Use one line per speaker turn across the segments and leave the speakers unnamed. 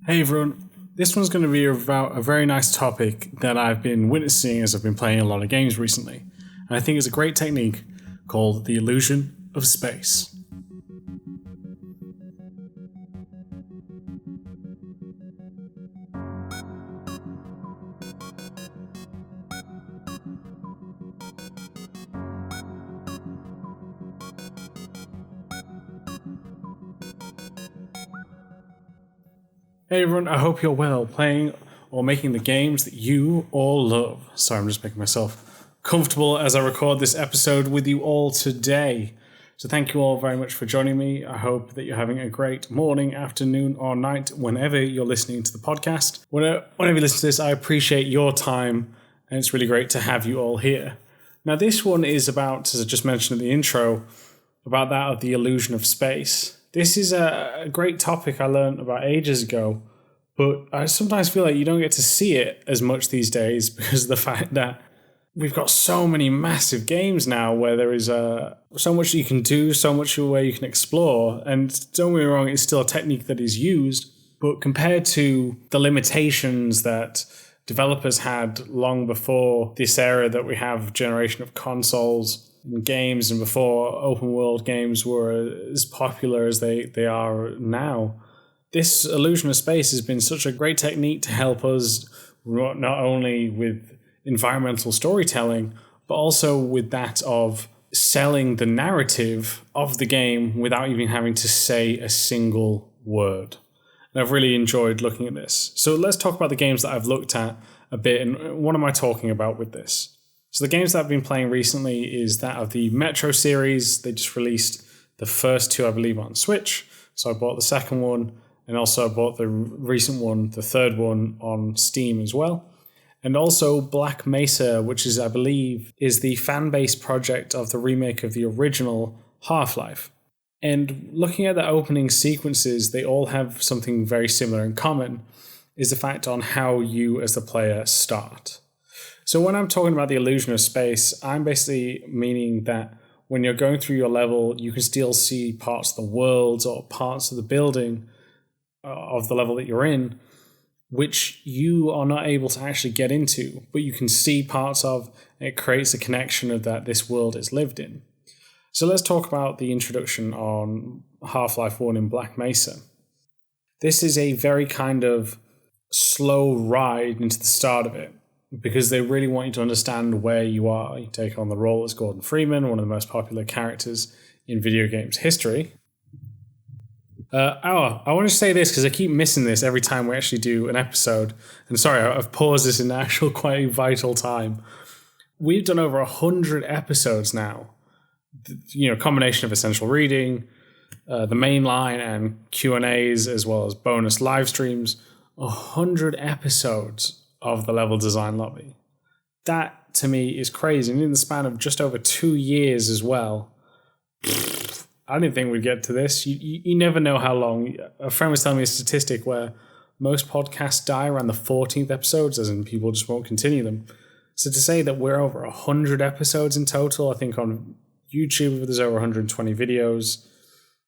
Hey everyone, this one's going to be about a very nice topic that I've been witnessing as I've been playing a lot of games recently, and I think it's a great technique called the illusion of space. Hey everyone, I hope you're well, playing or making the games that you all love. Sorry, I'm just making myself comfortable as I record this episode with you all today. So thank you all very much for joining me. I hope that you're having a great morning, afternoon, or night whenever you're listening to the podcast. Whenever you listen to this, I appreciate your time, and it's really great to have you all here. Now this one is about, as I just mentioned in the intro, about that of the illusion of space. This is a great topic I learned about ages ago, but I sometimes feel like you don't get to see it as much these days because of the fact that we've got so many massive games now where there is so much you can do, so much where you can explore. And don't get me wrong, it's still a technique that is used, but compared to the limitations that developers had long before this era that we have, generation of consoles and games, and before open world games were as popular as they are now, this illusion of space has been such a great technique to help us not only with environmental storytelling, but also with that of selling the narrative of the game without even having to say a single word. And I've really enjoyed looking at this. So let's talk about the games that I've looked at a bit, and what am I talking about with this? So the games that I've been playing recently is that of the Metro series. They just released the first two, I believe, on Switch. So I bought the second one, and also I bought the recent one, the third one, on Steam as well. And also Black Mesa, which is, I believe, is the fan-based project of the remake of the original Half-Life. And looking at the opening sequences, they all have something very similar in common, is the fact on how you as the player start. So when I'm talking about the illusion of space, I'm basically meaning that when you're going through your level, you can still see parts of the world or parts of the building of the level that you're in, which you are not able to actually get into, but you can see parts of, and it creates a connection of that this world is lived in. So let's talk about the introduction on Half-Life 1 in Black Mesa. This is a very kind of slow ride into the start of it, because they really want you to understand where you are. You take on the role as Gordon Freeman, one of the most popular characters in video games history. I want to say this because I keep missing this every time we actually do an episode. And sorry, I've paused this in actual quite a vital time. We've done over 100 episodes now. Combination of essential reading, the main line, and Q&As, as well as bonus live streams. 100 episodes of the level design lobby. That to me is crazy. And in the span of just over 2 years as well. I didn't think we'd get to this. You never know how long. A friend was telling me a statistic where most podcasts die around the 14th episodes, as in people just won't continue them. So to say that we're over 100 episodes in total, I think on YouTube there's over 120 videos.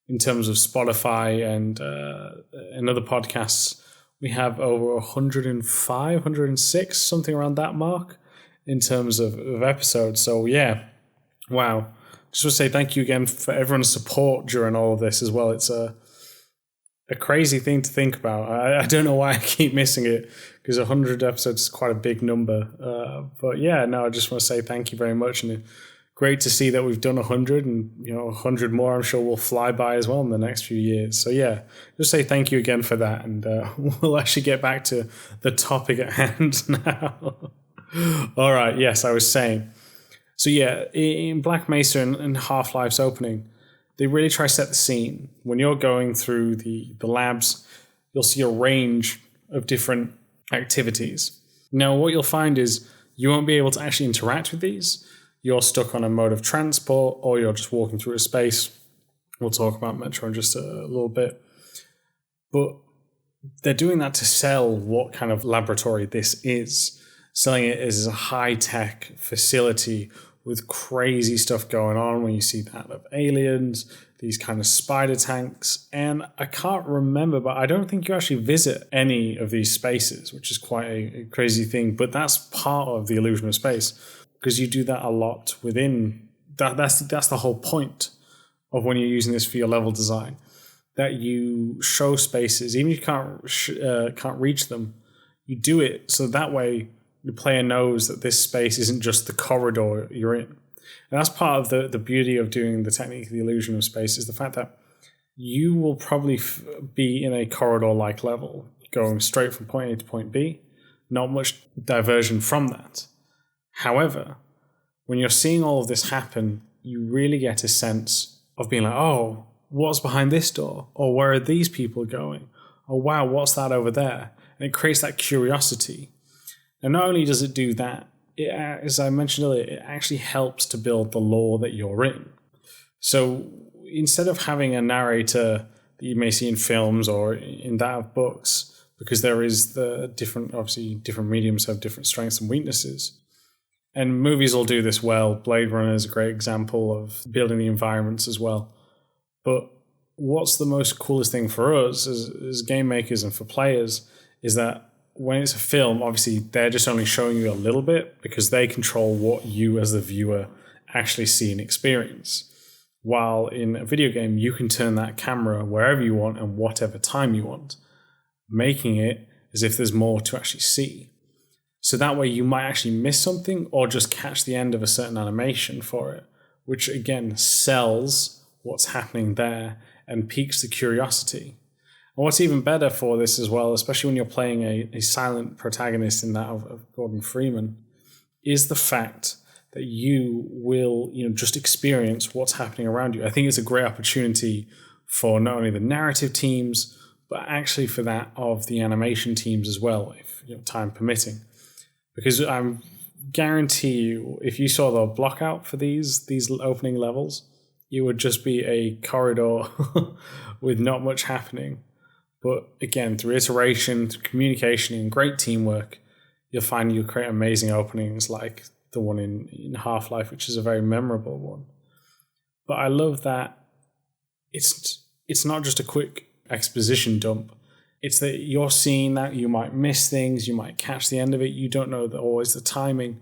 In terms of Spotify and other podcasts, we have over 105, 106, something around that mark in terms of episodes. So yeah, wow. Just want to say thank you again for everyone's support during all of this as well. It's a crazy thing to think about. I don't know why I keep missing it, because 100 episodes is quite a big number. But yeah, no, I just want to say thank you very much. And great to see that we've done 100, and 100 more I'm sure will fly by as well in the next few years. So yeah, just say thank you again for that. And we'll actually get back to the topic at hand now. All right, yes, I was saying. So yeah, in Black Mesa and Half-Life's opening, they really try to set the scene. When you're going through the labs, you'll see a range of different activities. Now, what you'll find is you won't be able to actually interact with these. You're stuck on a mode of transport, or you're just walking through a space. We'll talk about Metro in just a little bit. But they're doing that to sell what kind of laboratory this is. Selling it as a high-tech facility with crazy stuff going on when you see that of aliens, these kind of spider tanks. And I can't remember, but I don't think you actually visit any of these spaces, which is quite a crazy thing. But that's part of the illusion of space, because you do that a lot within that's the whole point of when you're using this for your level design, that you show spaces, even if you can't reach them, you do it so that way the player knows that this space isn't just the corridor you're in. And that's part of the beauty of doing the technique of the illusion of space, is the fact that you will probably be in a corridor-like level, going straight from point A to point B, not much diversion from that. However, when you're seeing all of this happen, you really get a sense of being like, oh, what's behind this door? Or where are these people going? Oh, wow, what's that over there? And it creates that curiosity. And not only does it do that, as I mentioned earlier, it actually helps to build the lore that you're in. So instead of having a narrator that you may see in films or in that of books, because there is obviously different mediums have different strengths and weaknesses. And movies will do this well. Blade Runner is a great example of building the environments as well. But what's the most coolest thing for us as game makers and for players is that when it's a film, obviously they're just only showing you a little bit because they control what you as the viewer actually see and experience. While in a video game, you can turn that camera wherever you want and whatever time you want, making it as if there's more to actually see. So that way you might actually miss something or just catch the end of a certain animation for it, which again sells what's happening there and piques the curiosity. And what's even better for this as well, especially when you're playing a silent protagonist in that of Gordon Freeman, is the fact that you will just experience what's happening around you. I think it's a great opportunity for not only the narrative teams, but actually for that of the animation teams as well, if time permitting. Because I guarantee you, if you saw the block out for these opening levels, it would just be a corridor with not much happening. But again, through iteration, through communication, and great teamwork, you'll find you create amazing openings like the one in Half-Life, which is a very memorable one. But I love that it's not just a quick exposition dump. It's that you're seeing that you might miss things, you might catch the end of it, you don't know always the timing.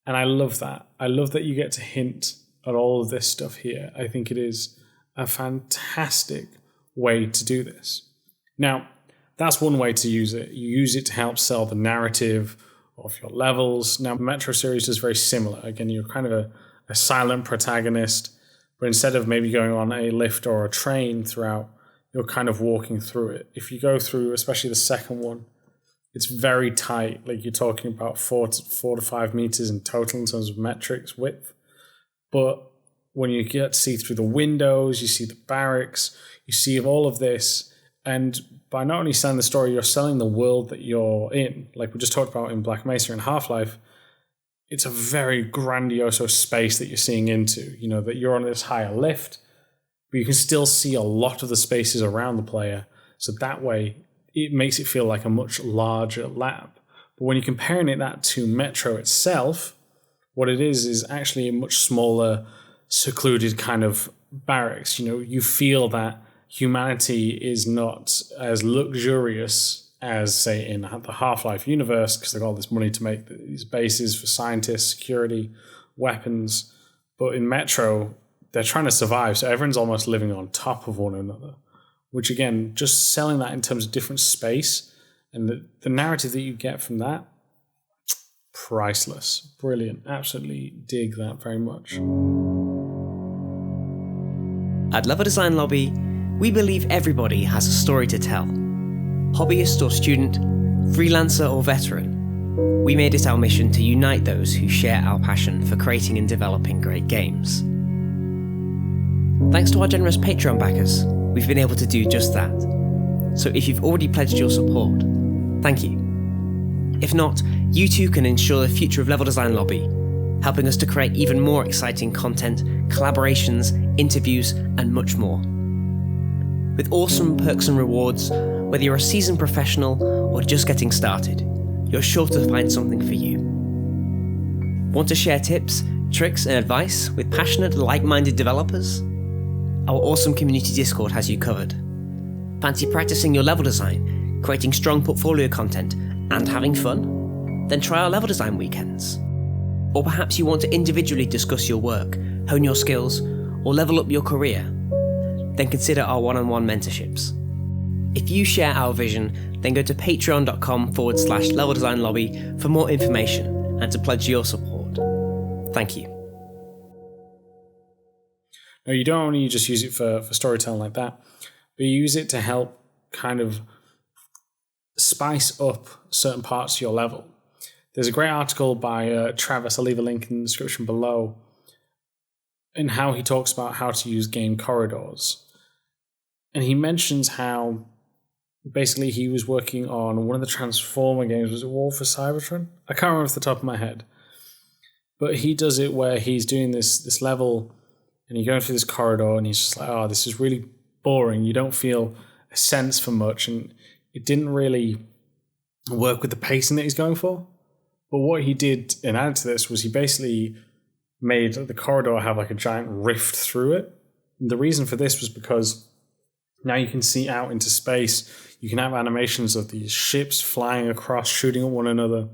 And I love that. I love that you get to hint at all of this stuff here. I think it is a fantastic way to do this. Now, that's one way to use it. You use it to help sell the narrative of your levels. Now, Metro series is very similar. Again, you're kind of a silent protagonist, but instead of maybe going on a lift or a train throughout, you're kind of walking through it. If you go through, especially the second one, it's very tight. Like you're talking about 4 to 5 meters in total in terms of metrics width. But when you get to see through the windows, you see the barracks, you see all of this. And by not only selling the story, you're selling the world that you're in. Like we just talked about in Black Mesa and Half-Life, it's a very grandiose space that you're seeing into, that you're on this higher lift, but you can still see a lot of the spaces around the player. So that way, it makes it feel like a much larger lab. But when you're comparing that to Metro itself, what it is actually a much smaller, secluded kind of barracks. You feel that humanity is not as luxurious as, say, in the Half-Life universe, because they've got all this money to make these bases for scientists, security, weapons. But in Metro, they're trying to survive, so everyone's almost living on top of one another, which again, just selling that in terms of different space and the narrative that you get from that, priceless. Brilliant. Absolutely dig that very much.
At Level Design Lobby, we believe everybody has a story to tell. Hobbyist or student, freelancer or veteran, we made it our mission to unite those who share our passion for creating and developing great games. Thanks to our generous Patreon backers, we've been able to do just that. So if you've already pledged your support, thank you. If not, you too can ensure the future of Level Design Lobby, helping us to create even more exciting content, collaborations, interviews, and much more. With awesome perks and rewards, whether you're a seasoned professional or just getting started, you're sure to find something for you. Want to share tips, tricks, and advice with passionate, like-minded developers? Our awesome community Discord has you covered. Fancy practicing your level design, creating strong portfolio content, and having fun? Then try our level design weekends. Or perhaps you want to individually discuss your work, hone your skills, or level up your career? Then consider our one-on-one mentorships. If you share our vision, then go to patreon.com/level design lobby for more information and to pledge your support. Thank you.
No, you don't only just use it for storytelling like that, but you use it to help kind of spice up certain parts of your level. There's a great article by Travis, I'll leave a link in the description below, in how he talks about how to use game corridors. And he mentions how basically he was working on one of the Transformer games. Was it War for Cybertron? I can't remember off the top of my head. But he does it where he's doing this level and you're going through this corridor and he's just like, oh, this is really boring. You don't feel a sense for much. And it didn't really work with the pacing that he's going for. But what he did and added to this was he basically made the corridor have like a giant rift through it. And the reason for this was because now you can see out into space. You can have animations of these ships flying across, shooting at one another,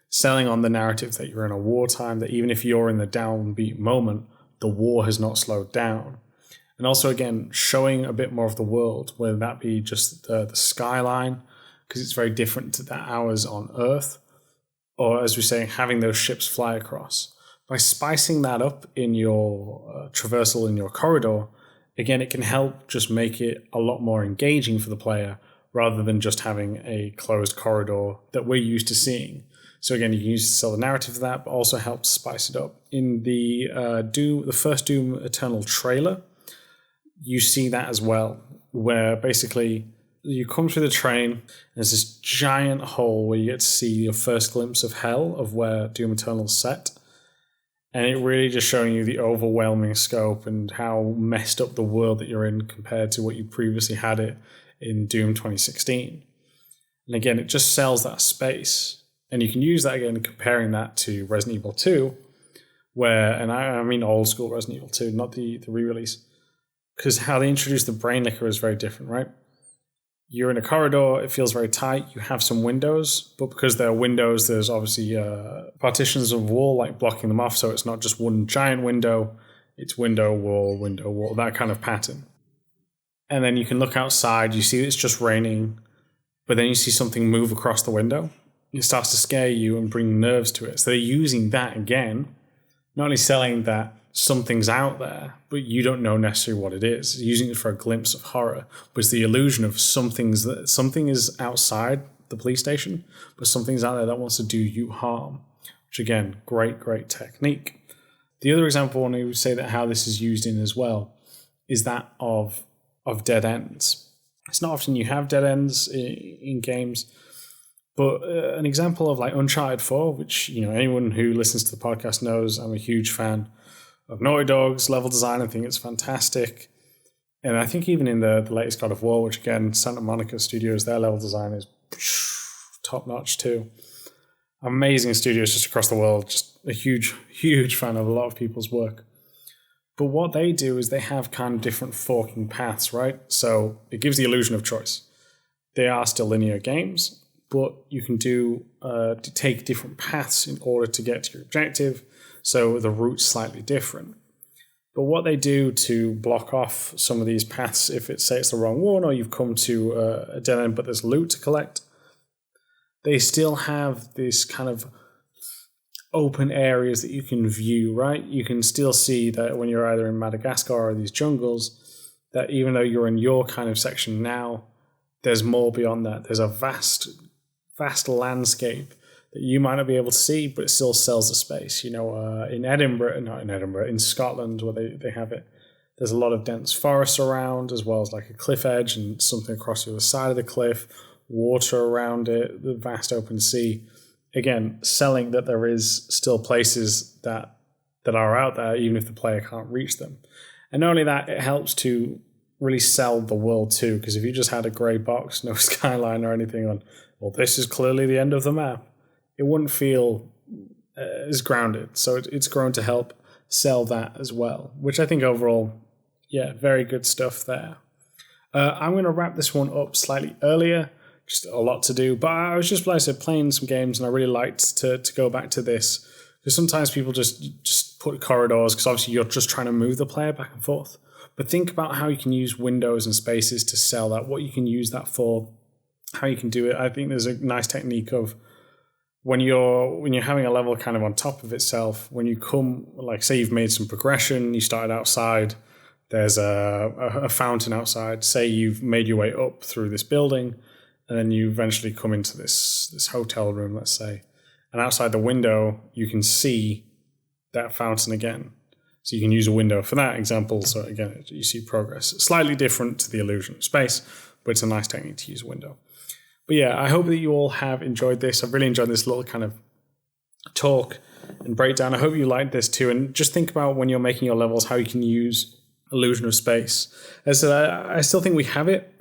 selling on the narrative that you're in a wartime, that even if you're in the downbeat moment, the war has not slowed down. And also, again, showing a bit more of the world, whether that be just the skyline, because it's very different to that ours on Earth, or as we say, having those ships fly across. By spicing that up in your traversal in your corridor, again, it can help just make it a lot more engaging for the player rather than just having a closed corridor that we're used to seeing. So again, you can use to sell the narrative for that, but also help spice it up. In the first Doom Eternal trailer, you see that as well, where basically you come through the train, there's this giant hole where you get to see your first glimpse of hell, of where Doom Eternal's set. And it really just showing you the overwhelming scope and how messed up the world that you're in compared to what you previously had it in Doom 2016. And again, it just sells that space. And you can use that again, comparing that to Resident Evil 2, where, and I mean old school Resident Evil 2, not the re-release, because how they introduced the brain licker is very different, right? You're in a corridor, it feels very tight, you have some windows, but because there are windows, there's obviously partitions of wall like blocking them off, so it's not just one giant window, it's window, wall, that kind of pattern. And then you can look outside, you see it's just raining, but then you see something move across the window. It starts to scare you and bring nerves to it. So they're using that again, not only selling that something's out there, but you don't know necessarily what it is. Using it for a glimpse of horror, but it's the illusion of something is outside the police station, but something's out there that wants to do you harm. Which again, great technique. The other example, and I would say that how this is used in as well, is that of dead ends. It's not often you have dead ends in games. But an example of like Uncharted 4, which anyone who listens to the podcast knows I'm a huge fan of Naughty Dog's level design. I think it's fantastic. And I think even in the latest God of War, which again, Santa Monica Studios, their level design is top notch too. Amazing studios just across the world. Just a huge fan of a lot of people's work. But what they do is they have kind of different forking paths, right? So it gives the illusion of choice. They are still linear games, but you can to take different paths in order to get to your objective, so the route's slightly different. But what they do to block off some of these paths, if it's the wrong one, or you've come to a dead end but there's loot to collect, they still have this kind of open areas that you can view, right? You can still see that when you're either in Madagascar or these jungles, that even though you're in your kind of section now, there's more beyond that. There's a vast landscape that you might not be able to see, but it still sells the space. In Scotland, where they have it, there's a lot of dense forests around, as well as like a cliff edge and something across the other side of the cliff, water around it, the vast open sea. Again, selling that there is still places that are out there, even if the player can't reach them. And not only that, it helps to really sell the world too, because if you just had a grey box, no skyline or anything on, well, this is clearly the end of the map, it wouldn't feel is grounded. So it's grown to help sell that as well, which I think overall, yeah, very good stuff there. I'm going to wrap this one up slightly earlier. Just a lot to do, but I was just, like I said, playing some games, and I really liked to go back to this, because sometimes people just put corridors, because obviously you're just trying to move the player back and forth. But think about how you can use windows and spaces to sell that, what you can use that for, how you can do it. I think there's a nice technique of when you're having a level kind of on top of itself, when you come, like say you've made some progression, you started outside, there's a fountain outside, say you've made your way up through this building, and then you eventually come into this hotel room, let's say, and outside the window, you can see that fountain again. So you can use a window for that example. So again, you see progress. Slightly different to the illusion of space, but it's a nice technique to use a window. But yeah, I hope that you all have enjoyed this. I've really enjoyed this little kind of talk and breakdown. I hope you liked this too. And just think about when you're making your levels, how you can use illusion of space. As I still think we have it,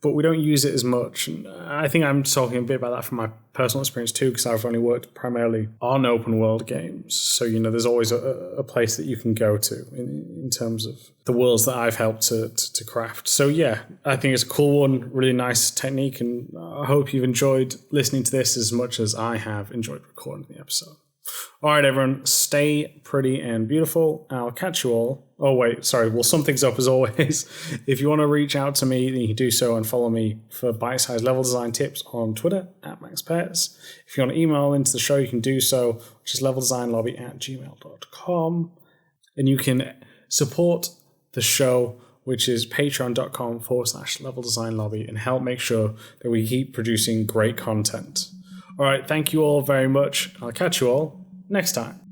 but we don't use it as much. And I think I'm talking a bit about that from my personal experience too, because I've only worked primarily on open world games. So, there's always a place that you can go to in terms of the worlds that I've helped to craft. So yeah, I think it's a cool one, really nice technique, and I hope you've enjoyed listening to this as much as I have enjoyed recording the episode. All right, everyone, stay pretty and beautiful. I'll catch you all. Oh, wait, sorry. We'll sum things up as always. If you want to reach out to me, then you can do so and follow me for bite-sized level design tips on Twitter @MaxPetz. If you want to email into the show, you can do so, which is leveldesignlobby@gmail.com. And you can support the show, which is patreon.com/leveldesignlobby, and help make sure that we keep producing great content. All right, thank you all very much. I'll catch you all next time.